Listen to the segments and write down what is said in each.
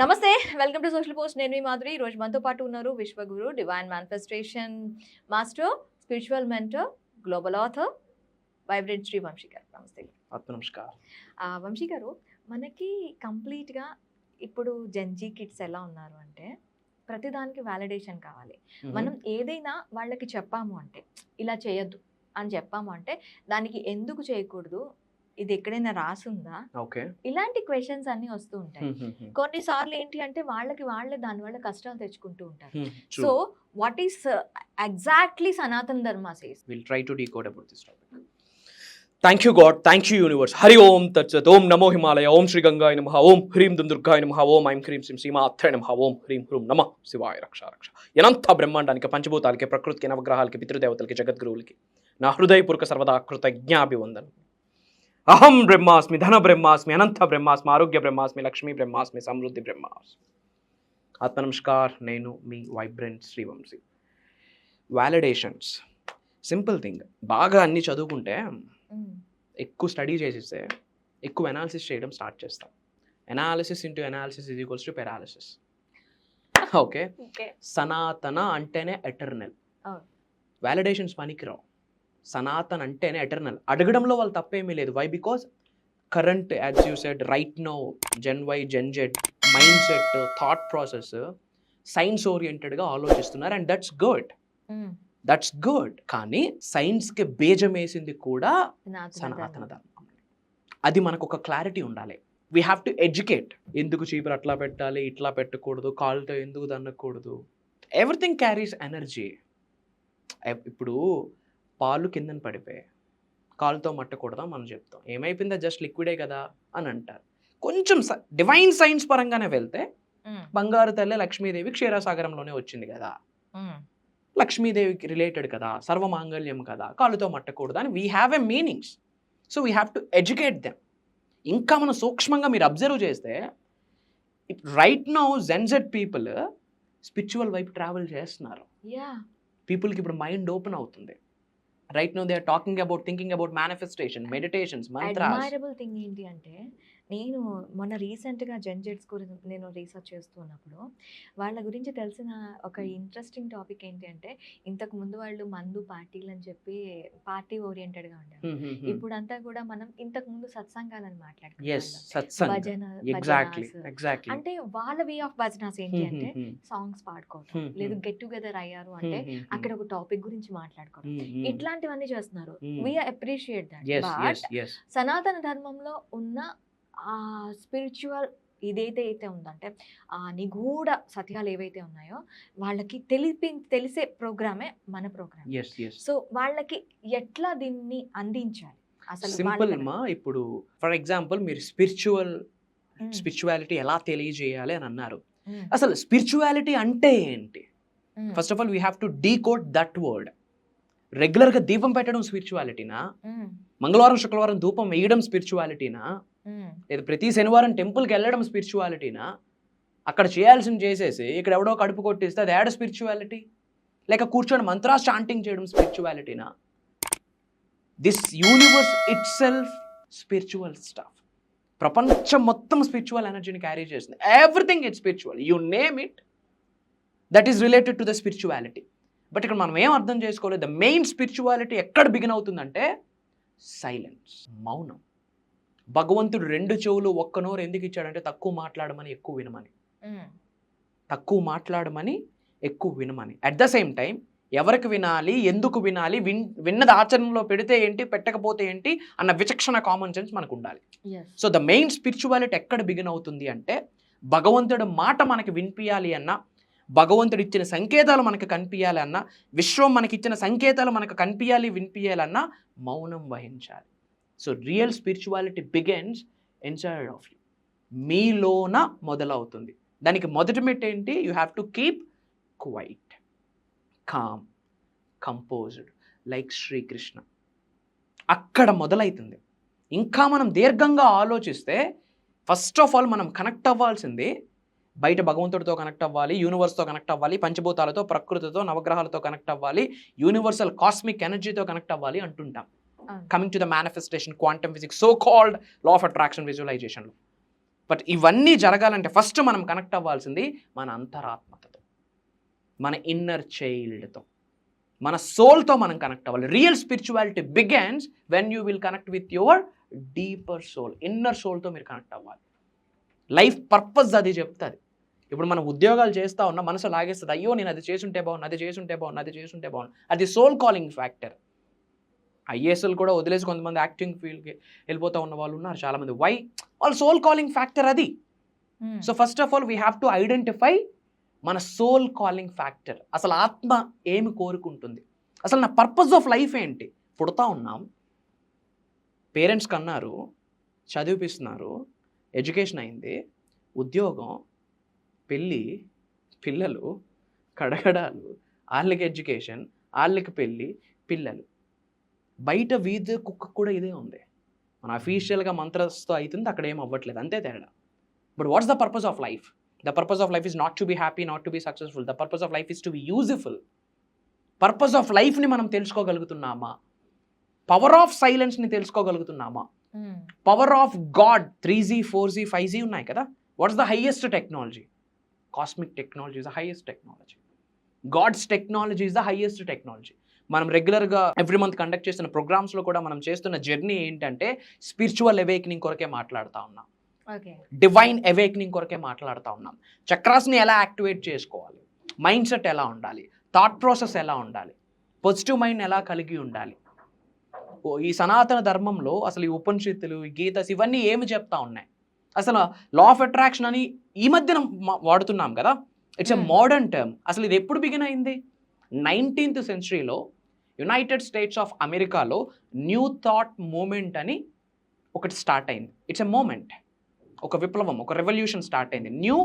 నమస్తే welcome to social post. నేను మీ మాధురి. ఈ రోజు మనతో పాటు ఉన్నారు Vishwaguru, divine manifestation master, spiritual mentor, global author, vibrant Shri Vamshi గారు. నమస్తే. నమస్కారం. వంశీ గారు, మనకి కంప్లీట్గా ఇప్పుడు జెన్జీ కిడ్స్ ఎలా ఉన్నారు అంటే ప్రతిదానికి వ్యాలిడేషన్ కావాలి. మనం ఏదైనా వాళ్ళకి చెప్పాము అంటే ఇలా చేయొద్దు అని చెప్పాము అంటే దానికి ఎందుకు చేయకూడదు, ఇది ఎక్కడైనా రాసుందా, ఇలాంటి క్వశ్చన్స్ అన్ని వస్తూ ఉంటాయి. కొన్నిసార్లు ఏంటి అంటే వాళ్ళే దానివల్ల కష్టాలు తెచ్చుకుంటూ ఉంటారు. So what is exactly Sanatana Dharma says? Will try to decode about this topic. Thank you God, thank you universe. Hari Om తత్సత్. ఓం నమో హిమాలయ. ఓం శ్రీ గంగాయ నమః. ఓం హ్రీం దుర్గాయ నమః. ఓం ఐం హ్రీం శ్రీం శ్రీమాత్రే నమః. ఓం హ్రీం హ్రూం నమః శివాయ. రక్ష రక్ష. ఎనంత బ్రహ్మాండానికి, పంచభూతాలకి, ప్రకృతికి, నవగ్రహాలకి, పితృదేవతలకి, జగద్గురువులకి నా హృదయపూర్వక సర్వదా కృతజ్ఞాభివందనం. అహం బ్రహ్మాస్మి, ధన బ్రహ్మాస్మి, అనంత బ్రహ్మాస్మి, ఆరోగ్య బ్రహ్మాస్మి, లక్ష్మీ బ్రహ్మాస్మి, సమృద్ధి బ్రహ్మాస్మి. ఆత్మ నమస్కార్. నేను మీ vibrant Srivamsi. Validations simple thing. బాగా అన్ని చదువుకుంటే, ఎక్కువ స్టడీ చేసిస్తే, ఎక్కువ అనాలిసిస్ చేయడం స్టార్ట్ చేస్తాం. Analysis into analysis is equals to paralysis. Okay. సనాతన అంటేనే ఎటర్నల్. వ్యాలిడేషన్స్ పనికిరావు. సనాతన్ అంటేనే ఎటర్నల్. అడగడంలో వాళ్ళు తప్పేమీ లేదు. Why? Because current, as you said, right now Gen Y, Gen Z mindset, thought process science ఓరియంటెడ్గా ఆలోచిస్తున్నారు. And that's good. కానీ సైన్స్కి బీజం వేసింది కూడా సనాతన ధర్మం. అది మనకు ఒక క్లారిటీ ఉండాలి. We have to educate. ఎందుకు చీపురు అట్లా పెట్టాలి, ఇట్లా పెట్టకూడదు, కాలుతో ఎందుకు దన్నకూడదు. Everything carries energy. ఇప్పుడు పాలు కిందన పడిపోయాయి, కాలుతో మట్టకూడదా మనం చెప్తాం. ఏమైపోయిందా, జస్ట్ లిక్విడే కదా అని అంటారు. కొంచెం డివైన్ సైన్స్ పరంగానే వెళ్తే బంగారు తల్లి లక్ష్మీదేవి క్షీరసాగరంలోనే వచ్చింది కదా, లక్ష్మీదేవికి రిలేటెడ్ కదా, సర్వమాంగళ్యం కదా, కాలుతో మట్టకూడదు అని we have a meanings. So we have to educate them. ఇంకా మనం సూక్ష్మంగా మీరు అబ్జర్వ్ చేస్తే right now Gen Z people spiritual వైపు ట్రావెల్ చేస్తున్నారు. పీపుల్కి ఇప్పుడు మైండ్ ఓపెన్ అవుతుంది. Right now they are talking about, thinking about manifestation, meditations, mantras. Admirable thing ఏంటి అంటే, నేను మొన్న రీసెంట్గా జెన్జెట్స్ గురించి నేను రీసెర్చ్ చేస్తున్నప్పుడు వాళ్ళ గురించి తెలిసిన ఒక ఇంట్రెస్టింగ్ టాపిక్ ఏంటి అంటే, ఇంతకు ముందు వాళ్ళు మందు పార్టీలు అని చెప్పి పార్టీ ఓరియంటెడ్గా ఉంటారు. ఇప్పుడంతా కూడా మనం ఇంతకు ముందు సత్సంగాలని మాట్లాడుకుంటాం, భజన. అంటే వాళ్ళ వే ఆఫ్ భజనాస్ ఏంటి అంటే సాంగ్స్ పాడుకోవడం, లేదు గెట్ టుగెదర్ అయ్యారు అంటే అక్కడ ఒక టాపిక్ గురించి మాట్లాడుకోవడం, ఇట్లాంటివన్నీ చేస్తున్నారు. We appreciate that. బట్ సనాతన ధర్మంలో ఉన్న ఆ స్పిరిచువల్ ఇదైతే ఉందంటే ఆ నిగూఢ సత్యాలు ఏవైతే ఉన్నాయో వాళ్ళకి తెలిసే ప్రోగ్రామే మన ప్రోగ్రామ్. సో వాళ్ళకి ఎట్లా దీన్ని అందించాలి అసలు? సింపుల్ మా, ఇప్పుడు ఫర్ ఎగ్జాంపుల్ మీరు స్పిరిచువాలిటీ ఎలా తెలియజేయాలి అని అన్నారు. అసలు స్పిరిచువాలిటీ అంటే ఏంటి? First of all we have to decode that word. రెగ్యులర్గా దీపం పెట్టడం స్పిరిచువాలిటీనా? మంగళవారం శుక్రవారం ధూపం వేయడం స్పిరిచువాలిటీనా? లేదా ప్రతి శనివారం టెంపుల్కి వెళ్ళడం స్పిరిచువాలిటీనా? అక్కడ చేయాల్సింది చేసేసి ఇక్కడ ఎవడో కడుపు కొట్టిస్తే అది యాడ్ స్పిరిచువాలిటీ? లేక కూర్చొని మంత్రాస్ చాంటింగ్ చేయడం స్పిరిచువాలిటీనా? This universe itself spiritual stuff. ప్రపంచం మొత్తం స్పిరిచువల్ ఎనర్జీని క్యారీ చేస్తుంది. Everything it spiritual. You name it, that is related to the spirituality. But ఇక్కడ మనం ఏం అర్థం చేసుకోలేదు, ద మెయిన్ స్పిరిచువాలిటీ ఎక్కడ బిగిన్ అవుతుందంటే సైలెన్స్, మౌనం. భగవంతుడు 2 చెవులు 1 నోరు ఎందుకు ఇచ్చాడంటే తక్కువ మాట్లాడమని ఎక్కువ వినమని. తక్కువ మాట్లాడమని ఎక్కువ వినమని. అట్ ద సేమ్ టైం ఎవరికి వినాలి, ఎందుకు వినాలి, విన్నది ఆచరణలో పెడితే ఏంటి, పెట్టకపోతే ఏంటి అన్న విచక్షణ, కామన్ సెన్స్ మనకు ఉండాలి. సో ద మెయిన్ స్పిరిచువాలిటీ ఎక్కడ బిగిన్ అవుతుంది అంటే భగవంతుడు మాట మనకి వినిపించాలి అన్నా, భగవంతుడు ఇచ్చిన సంకేతాలు మనకు కనిపించాలి అన్నా, విశ్వం మనకి ఇచ్చిన సంకేతాలు మనకు కనిపించాలి వినిపించాలన్నా మౌనం వహించాలి. So real spirituality begins inside of you. మీలోన మొదలవుతుంది. దానికి మొదటి మెట్టు ఏంటి? You have to keep quiet, calm, composed like Sri Krishna. అక్కడ మొదలవుతుంది. ఇంకా మనం దీర్ఘంగా ఆలోచిస్తే ఫస్ట్ ఆఫ్ ఆల్ మనం కనెక్ట్ అవ్వాల్సింది బయట భగవంతుడితో కనెక్ట్ అవ్వాలి, యూనివర్స్తో కనెక్ట్ అవ్వాలి, పంచభూతాలతో, ప్రకృతితో, నవగ్రహాలతో కనెక్ట్ అవ్వాలి, యూనివర్సల్ కాస్మిక్ ఎనర్జీతో కనెక్ట్ అవ్వాలి అంటుంటాం. Coming to the manifestation, quantum physics, so called law of attraction, విజువలైజేషన్లో బట్ ఇవన్నీ జరగాలంటే ఫస్ట్ మనం కనెక్ట్ అవ్వాల్సింది మన అంతరాత్మకతో, మన ఇన్నర్ చైల్డ్తో, మన సోల్తో మనం కనెక్ట్ అవ్వాలి. Real spirituality begins when you will connect with your deeper soul, inner సోల్తో మీరు కనెక్ట్ అవ్వాలి. లైఫ్ పర్పస్ అది చెప్తుంది. ఇప్పుడు మనం ఉద్యోగాలు చేస్తూ ఉన్నా మనసు లాగేస్తుంది, అయ్యో నేను అది చేసుంటే బాగుంది, అది చేసుంటే బాగుంది, అది చేసుంటే బాగుంది. అది సోల్ కాలింగ్ ఫ్యాక్టర్. ఐఏఎస్ఎల్ కూడా వదిలేసి కొంతమంది యాక్టింగ్ ఫీల్డ్కి వెళ్ళిపోతూ ఉన్న వాళ్ళు ఉన్నారు చాలామంది. వై? వాళ్ళ సోల్ కాలింగ్ ఫ్యాక్టర్ అది. So first of all we have to identify మన సోల్ కాలింగ్ ఫ్యాక్టర్. అసలు ఆత్మ ఏమి కోరుకుంటుంది, అసలు నా పర్పస్ ఆఫ్ లైఫ్ ఏంటి? పుడతా ఉన్నాం, పేరెంట్స్ కన్నారు, చదివిపిస్తున్నారు, ఎడ్యుకేషన్ అయింది, ఉద్యోగం, పెళ్ళి, పిల్లలు, కడగడాలు, వాళ్ళకి ఎడ్యుకేషన్, వాళ్ళకి పెళ్ళి, పిల్లలు. బయట వీధి కుక్క కూడా ఇదే ఉంది. మన అఫీషియల్గా మంత్రస్తో అవుతుంది, అక్కడ ఏం అవ్వట్లేదు, అంతే తేడా. But what's the purpose of life? The purpose of life is not to be happy, not to be successful. The purpose of life is to be useful. Purpose of లైఫ్ని మనం తెలుసుకోగలుగుతున్నామా? పవర్ ఆఫ్ సైలెన్స్ని తెలుసుకోగలుగుతున్నామా? Power of God 3G 4G 5G ఉన్నాయి కదా. What's the highest technology? Cosmic technology is the highest technology. God's technology is the highest technology. మనం రెగ్యులర్గా every month conduct చేస్తున్న ప్రోగ్రామ్స్లో కూడా మనం చేస్తున్న జర్నీ ఏంటంటే స్పిరిచువల్ అవేకనింగ్ కొరకే మాట్లాడుతూ ఉన్నాం, డివైన్ అవేకనింగ్ కొరకే మాట్లాడుతూ ఉన్నాం. చక్రాస్ని ఎలా యాక్టివేట్ చేసుకోవాలి, మైండ్ సెట్ ఎలా ఉండాలి, థాట్ ప్రాసెస్ ఎలా ఉండాలి, పాజిటివ్ మైండ్ ఎలా కలిగి ఉండాలి. ఈ సనాతన ధర్మంలో అసలు ఈ ఉపనిషత్తులు, ఈ గీతస్ ఇవన్నీ ఏమి చెప్తా ఉన్నాయి? అసలు లా ఆఫ్ అట్రాక్షన్ అని ఈ మధ్యన వాడుతున్నాం కదా, ఇట్స్ ఎ మోడర్న్ టర్మ్. అసలు ఇది ఎప్పుడు బిగిన్ అయింది? 19th సెంచరీలో యునైటెడ్ స్టేట్స్ ఆఫ్ అమెరికాలో న్యూ థాట్ మూమెంట్ అని ఒకటి స్టార్ట్ అయింది. ఇట్స్ ఎ మూమెంట్, ఒక విప్లవం, ఒక రెవల్యూషన్ స్టార్ట్ అయింది, న్యూ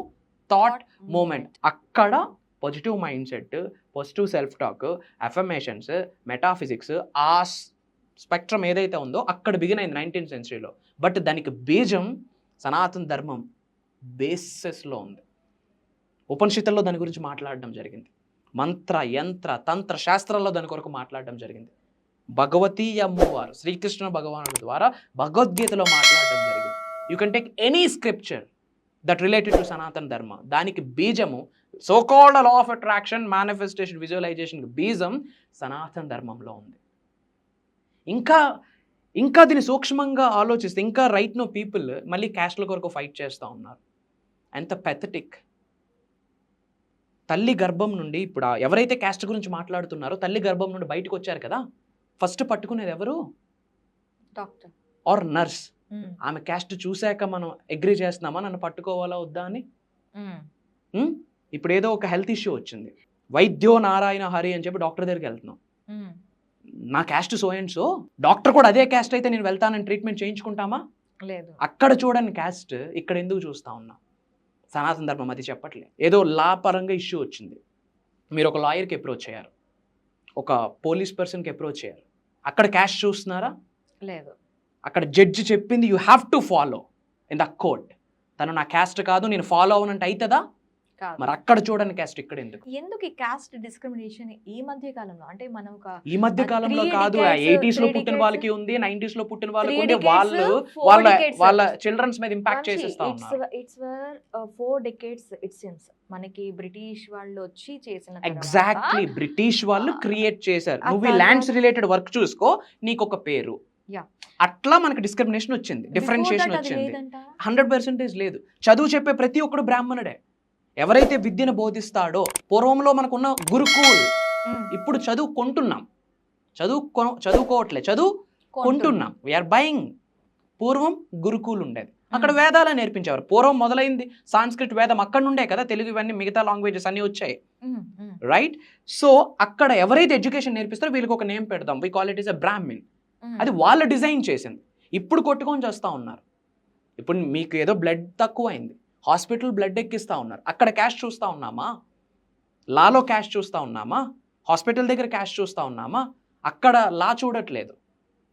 థాట్ మూమెంట్. అక్కడ positive mind set, positive self talk, affirmations, metaphysics, ఆ స్పెక్ట్రమ్ ఏదైతే ఉందో అక్కడ బిగిన్ అయింది 19th సెంచరీలో. బట్ దానికి బీజం సనాతన ధర్మం బేసిస్లో ఉంది. ఉపనిషత్తుల్లో దాని గురించి మాట్లాడడం జరిగింది, మంత్ర యంత్ర తంత్ర శాస్త్రాల్లో దాని కొరకు మాట్లాడడం జరిగింది. భగవతీ అమ్మవారు శ్రీకృష్ణ భగవానుడి ద్వారా భగవద్గీతలో మాట్లాడడం జరిగింది. You can take any scripture that related to Sanatana Dharma. దానికి బీజము so called law of attraction, manifestation, విజువలైజేషన్కి బీజం సనాతన ధర్మంలో ఉంది. ఇంకా దీన్ని సూక్ష్మంగా ఆలోచిస్తే ఇంకా రైట్ నో పీపుల్ మళ్ళీ క్యాస్ట్ల కొరకు ఫైట్ చేస్తూ ఉన్నారు. ఎంత పెథటిక్. తల్లి గర్భం నుండి ఇప్పుడు ఎవరైతే క్యాస్ట్ గురించి మాట్లాడుతున్నారో తల్లి గర్భం నుండి బయటకు వచ్చారు కదా, ఫస్ట్ పట్టుకునేది ఎవరు? Doctor or nurse. ఆమె క్యాస్ట్ చూశాక మనం అగ్రీ చేస్తున్నామా నన్ను పట్టుకోవాలా వద్దా అని? ఇప్పుడు ఏదో ఒక హెల్త్ ఇష్యూ వచ్చింది, వైద్యో నారాయణ హరి అని చెప్పి డాక్టర్ దగ్గరికి వెళ్తున్నాం. నా caste so and so, doctor కూడా అదే క్యాస్ట్ అయితే నేను వెళ్తానని ట్రీట్మెంట్ చేయించుకుంటామా? లేదు. అక్కడ చూడని క్యాస్ట్ ఇక్కడ ఎందుకు చూస్తా ఉన్నా? సనాతన ధర్మం అది చెప్పట్లేదు. ఏదో లా పరంగా ఇష్యూ వచ్చింది, మీరు ఒక లాయర్కి అప్రోచ్ అయ్యారు, ఒక పోలీస్ పర్సన్కి అప్రోచ్ అయ్యారు, అక్కడ క్యాస్ట్ చూస్తున్నారా? లేదు. అక్కడ జడ్జి చెప్పింది you have to follow in the court. తను నా క్యాస్ట్ కాదు నేను ఫాలో అవనంటే అవుతుందా? మరి అక్కడ చూడని క్యాస్ట్ ఇక్కడ ఎందుకు ఈ కాస్ట్ డిస్క్రిమినేషన్ ఈ మధ్య కాలంలో? అంటే మనం ఈ మధ్య కాలంలో కాదు, 80s లో పుట్టిన వాళ్ళకి ఉంది, 90s లో పుట్టిన వాళ్ళకి ఉంది. వాళ్ళ చిల్డ్రన్స్ మీద ఇంపాక్ట్ చేసేస్తా ఉన్నారు. It's 4 decades it seems. మనకి బ్రిటిష్ వాళ్ళు వచ్చి చేసిన ఎగ్జాక్ట్లీ బ్రిటిష్ వాళ్ళు క్రియేట్ చేశారు. నువ్వు ల్యాండ్స్ రిలేటెడ్ వర్క్ చూసుకో, నీకు ఒక పేరు, అట్లా మనకి డిస్క్రిమినేషన్ వచ్చింది, డిఫరెన్షియేషన్ వచ్చింది. 100% లేదు. చదువు చెప్పే ప్రతి ఒక్కడు బ్రాహ్మణుడే. ఎవరైతే విద్యను బోధిస్తాడో, పూర్వంలో మనకున్న గురుకుల్, ఇప్పుడు చదువుకుంటున్నాం, చదువుకోవట్లేదు, చదువుకుంటున్నాం, వీఆర్ బయింగ్. పూర్వం గురుకుల్ ఉండేది, అక్కడ వేదాలు నేర్పించేవారు. పూర్వం మొదలైంది సాంస్క్రిట్ వేదం అక్కడ నుండే కదా తెలుగు ఇవన్నీ మిగతా లాంగ్వేజెస్ అన్నీ వచ్చాయి, రైట్? సో అక్కడ ఎవరైతే ఎడ్యుకేషన్ నేర్పిస్తారో వీళ్ళకి ఒక నేమ్ పెడతాం, we call it is a Brahmin. అది వాళ్ళు డిజైన్ చేసింది. ఇప్పుడు కొట్టుకొని చేస్తూ ఉన్నారు. ఇప్పుడు మీకు ఏదో బ్లడ్ తక్కువ అయింది, హాస్పిటల్ బ్లడ్ ఎక్కిస్తూ ఉన్నారు, అక్కడ క్యాష్ చూస్తూ ఉన్నామా? లాలో క్యాష్ చూస్తూ ఉన్నామా? హాస్పిటల్ దగ్గర క్యాష్ చూస్తూ ఉన్నామా? అక్కడ లా చూడట్లేదు,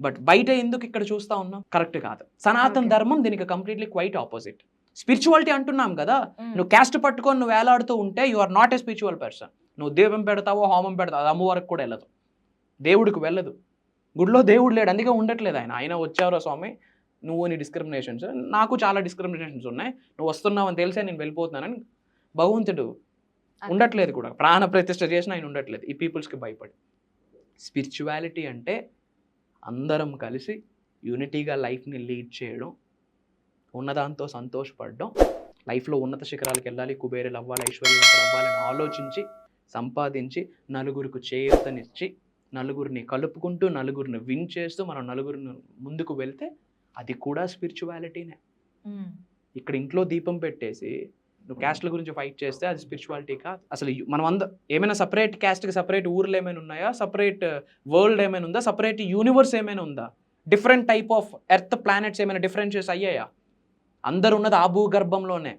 బట్ బయట ఎందుకు ఇక్కడ చూస్తూ ఉన్నాం? కరెక్ట్ కాదు. సనాతన ధర్మం దీనికి కంప్లీట్లీ క్వైట్ ఆపోజిట్. స్పిరిచువాలిటీ అంటున్నాం కదా, నువ్వు క్యాస్ట్ పట్టుకొని నువ్వు వేలాడుతూ ఉంటే you are not a spiritual person. నువ్వు దీపం పెడతావో హోమం పెడతావు, అది అమ్మవారికి కూడా వెళ్ళదు, దేవుడికి వెళ్ళదు. గుడిలో దేవుడు లేడు, అందుకే ఉండట్లేదు ఆయన. ఆయన వచ్చారో స్వామి నువ్వు నీ డిస్క్రిమినేషన్స్, నాకు చాలా డిస్క్రిమినేషన్స్ ఉన్నాయి, నువ్వు వస్తున్నావు అని తెలిసే నేను వెళ్ళిపోతున్నానని భగవంతుడు ఉండట్లేదు కూడా, ప్రాణ ప్రతిష్ఠ చేసిన ఆయన ఉండట్లేదు ఈ పీపుల్స్కి భయపడి. స్పిరిచువాలిటీ అంటే అందరం కలిసి యూనిటీగా లైఫ్ని లీడ్ చేయడం, ఉన్నదాంతో సంతోషపడడం, లైఫ్లో ఉన్నత శిఖరాలకు వెళ్ళాలి, కుబేరులు అవ్వాలి, ఐశ్వర్యవంతులు అవ్వాలని ఆలోచించి సంపాదించి నలుగురికి చేయూతనిచ్చి నలుగురిని కలుపుకుంటూ నలుగురిని విన్ చేస్తూ మనం నలుగురిని ముందుకు వెళ్తే అది కూడా స్పిరిచువాలిటీనే. ఇక్కడ ఇంట్లో దీపం పెట్టేసి నువ్వు క్యాస్ట్ల గురించి ఫైట్ చేస్తే అది స్పిరిచువాలిటీ కాదు. అసలు మనం ఏమైనా సపరేట్ క్యాస్ట్కి సపరేట్ ఊర్లు ఏమైనా ఉన్నాయా, సపరేట్ వరల్డ్ ఏమైనా ఉందా, సపరేట్ యూనివర్స్ ఏమైనా ఉందా, different type of earth planets ఏమైనా డిఫరెన్షియేస్ అయ్యాయా? అందరు ఉన్నది ఆ భూగర్భంలోనే,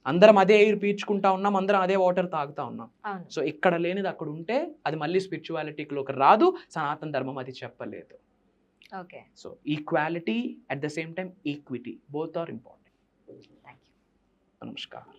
అందరం అదే ఎయిర్ పీల్చుకుంటా ఉన్నాం, అందరం అదే వాటర్ తాగుతా ఉన్నాం. సో ఇక్కడ లేనిది అక్కడ ఉంటే అది మళ్ళీ స్పిరిచువాలిటీలోకి రాదు, సనాతన ధర్మం అది చెప్పలేదు. Okay, so equality at the same time equity, both are important. Thank you. నమస్కారం.